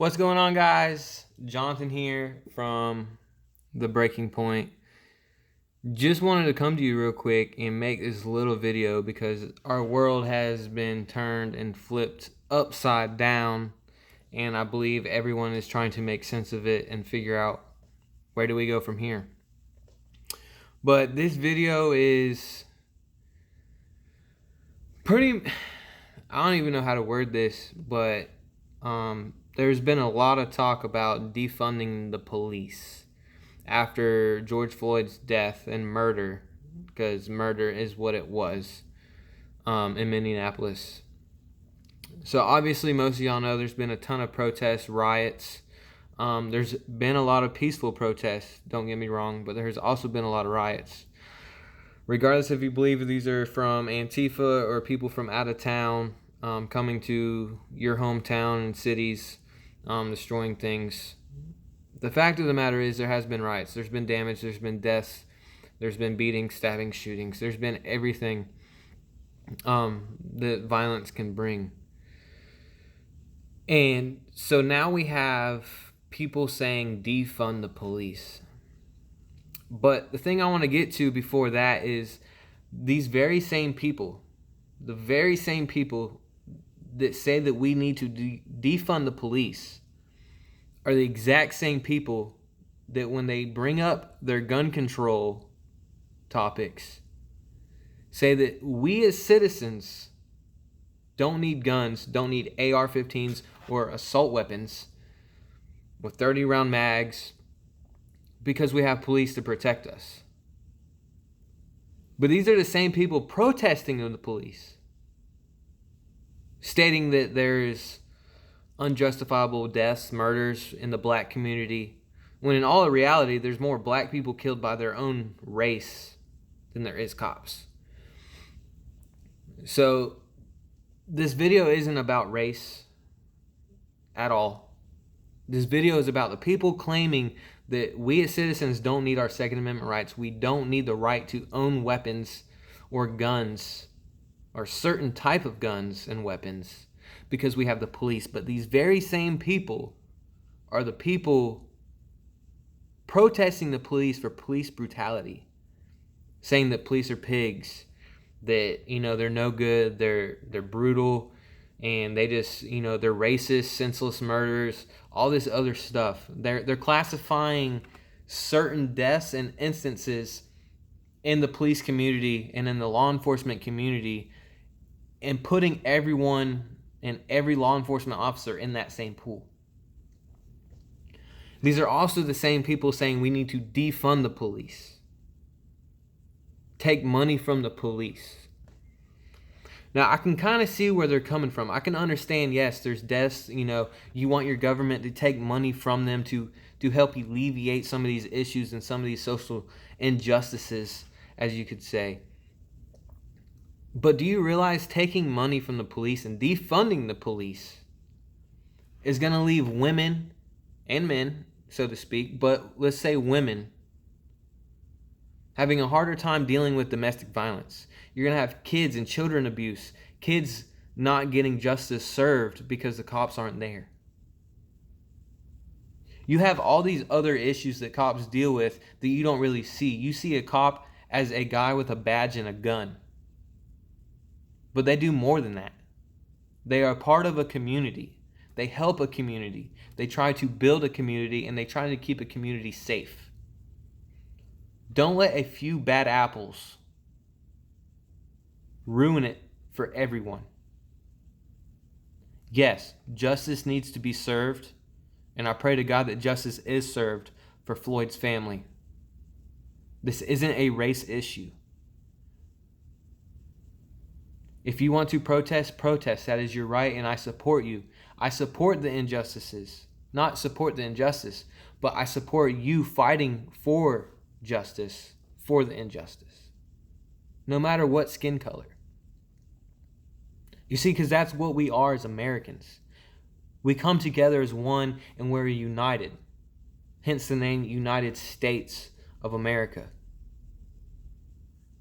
What's going on, guys? Jonathan here from the Brayking Point. Just wanted to come to you real quick and make this little video because our world has been turned and flipped upside down, and I believe everyone is trying to make sense of it and figure out where do we go from here. But this video is pretty, I don't even know how to word this, but there's been a lot of talk about defunding the police after George Floyd's death and murder, because murder is what it was in Minneapolis. So obviously most of y'all know there's been a ton of protests, riots. There's been a lot of peaceful protests, don't get me wrong, but there's also been a lot of riots. Regardless if you believe these are from Antifa or people from out of town coming to your hometown and cities, destroying things. The fact of the matter is there has been riots. There's been damage. There's been deaths. There's been beatings, stabbings, shootings. There's been everything that violence can bring. And so now we have people saying defund the police. But the thing I want to get to before that is these very same people, the very same people that say that we need to defund the police are the exact same people that when they bring up their gun control topics say that we as citizens don't need guns, don't need AR-15s or assault weapons with 30-round mags because we have police to protect us. But these are the same people protesting the police, stating that there's unjustifiable deaths, murders in the black community, when in all reality, there's more black people killed by their own race than there is cops. So this video isn't about race at all. This video is about the people claiming that we as citizens don't need our Second Amendment rights. We don't need the right to own weapons or guns or certain type of guns and weapons because we have the police. But these very same people are the people protesting the police for police brutality, saying that police are pigs, that they're no good, they're brutal, and they just they're racist, senseless murderers, all this other stuff. They're classifying certain deaths and instances in the police community and in the law enforcement community and putting everyone and every law enforcement officer in that same pool. These are also the same people saying we need to defund the police, take money from the police. Now, I can kind of see where they're coming from. I can understand, yes, there's deaths, you want your government to take money from them to help alleviate some of these issues and some of these social injustices, as you could say. But do you realize taking money from the police and defunding the police is going to leave women and men, so to speak, but let's say women, having a harder time dealing with domestic violence? You're going to have kids and children abuse, kids not getting justice served because the cops aren't there. You have all these other issues that cops deal with that you don't really see. You see a cop as a guy with a badge and a gun. But they do more than that. They are part of a community. They help a community. They try to build a community, and they try to keep a community safe. Don't let a few bad apples ruin it for everyone. Yes, justice needs to be served, and I pray to God that justice is served for Floyd's family. This isn't a race issue. If you want to protest, protest. That is your right, and I support you. I support the injustices. Not support the injustice, but I support you fighting for justice for the injustice, no matter what skin color. You see, because that's what we are as Americans. We come together as one and we're united. Hence the name United States of America.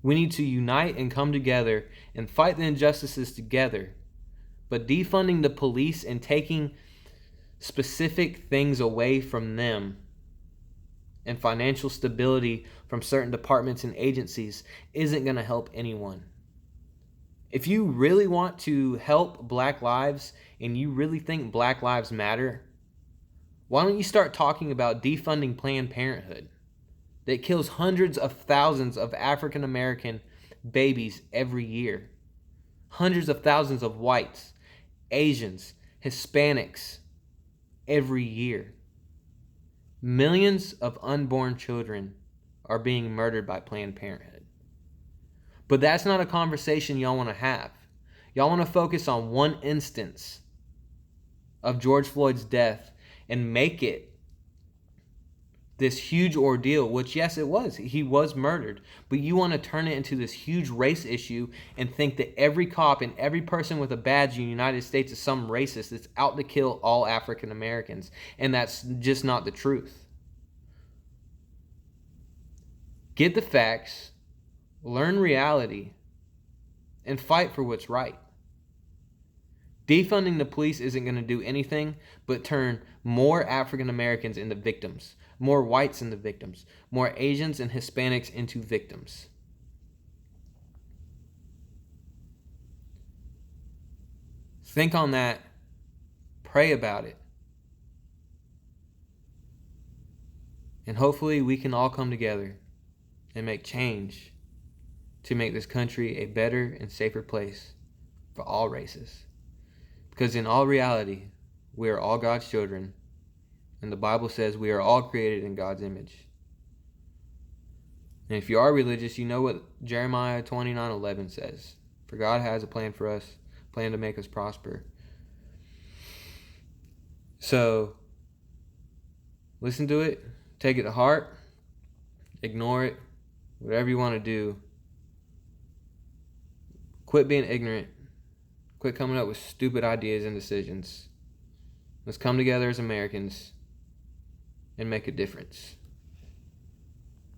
We need to unite and come together and fight the injustices together. But defunding the police and taking specific things away from them and financial stability from certain departments and agencies isn't going to help anyone. If you really want to help Black lives and you really think Black lives matter, why don't you start talking about defunding Planned Parenthood that kills hundreds of thousands of African American babies every year? Hundreds of thousands of whites, Asians, Hispanics every year. Millions of unborn children are being murdered by Planned Parenthood. But that's not a conversation y'all want to have. Y'all want to focus on one instance of George Floyd's death and make it this huge ordeal, which, yes, it was. He was murdered. But you want to turn it into this huge race issue and think that every cop and every person with a badge in the United States is some racist that's out to kill all African Americans. And that's just not the truth. Get the facts, learn reality, and fight for what's right. Defunding the police isn't going to do anything but turn more African Americans into victims, more whites into victims, more Asians and Hispanics into victims. Think on that. Pray about it. And hopefully we can all come together and make change to make this country a better and safer place for all races. Because in all reality, we are all God's children, and the Bible says we are all created in God's image. And if you are religious, you know what Jeremiah 29:11 says. For God has a plan for us, a plan to make us prosper. So, listen to it, take it to heart, ignore it, whatever you want to do. Quit being ignorant. Quit coming up with stupid ideas and decisions. Let's come together as Americans and make a difference.